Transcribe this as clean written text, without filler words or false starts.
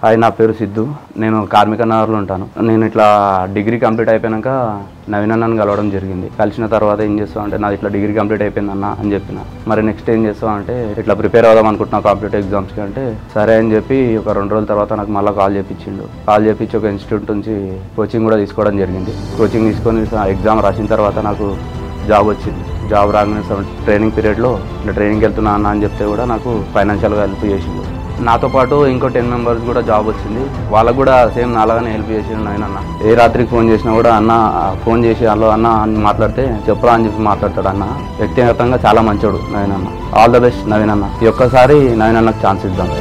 Hi, నా పేరు సిద్ధు. నేను కార్మిక నగర్లో ఉంటాను. నేను ఇట్లా డిగ్రీ కంప్లీట్ అయిపోయాక నవీన్ అన్నని కలవడం జరిగింది. కలిసిన తర్వాత ఏం చేస్తావు అంటే, నాది ఇట్లా డిగ్రీ కంప్లీట్ అయిపోయింది అన్న అని చెప్పిన. మరి నెక్స్ట్ ఏం చేస్తావు అంటే, ఇట్లా ప్రిపేర్ అవుదాం అనుకుంటున్నా కాంపిటేటివ్ ఎగ్జామ్స్కి అంటే, సరే అని చెప్పి ఒక 2 రోజుల తర్వాత నాకు మళ్ళీ కాల్ చేయించిండు. కాల్ చేయించి ఒక ఇన్స్టిట్యూట్ నుంచి కోచింగ్ కూడా తీసుకోవడం జరిగింది. కోచింగ్ తీసుకొని ఎగ్జామ్ రాసిన తర్వాత నాకు జాబ్ వచ్చింది. జాబ్ రాగానే ట్రైనింగ్ పీరియడ్లో ఇట్లా ట్రైనింగ్కి వెళ్తున్నా అన్న అని చెప్తే కూడా నాకు ఫైనాన్షియల్గా హెల్ప్ చేసిండు. నాతో పాటు ఇంకో 10 మెంబర్స్ కూడా జాబ్ వచ్చింది. వాళ్ళకు కూడా సేమ్ నాలాగానే హెల్ప్ చేసిండు నవీన్ అన్న. ఏ రాత్రికి ఫోన్ చేసినా కూడా అన్న ఫోన్ చేసి హలో అన్న అని మాట్లాడితే చెప్పరా అని చెప్పి మాట్లాడతాడు అన్న. వ్యక్తిగతంగా చాలా మంచోడు నవీన్ అన్న. ఆల్ ద బెస్ట్ నవీన్ అన్న. ఈ ఒక్కసారి నవీన్ అన్నకు ఛాన్స్ ఇద్దాం.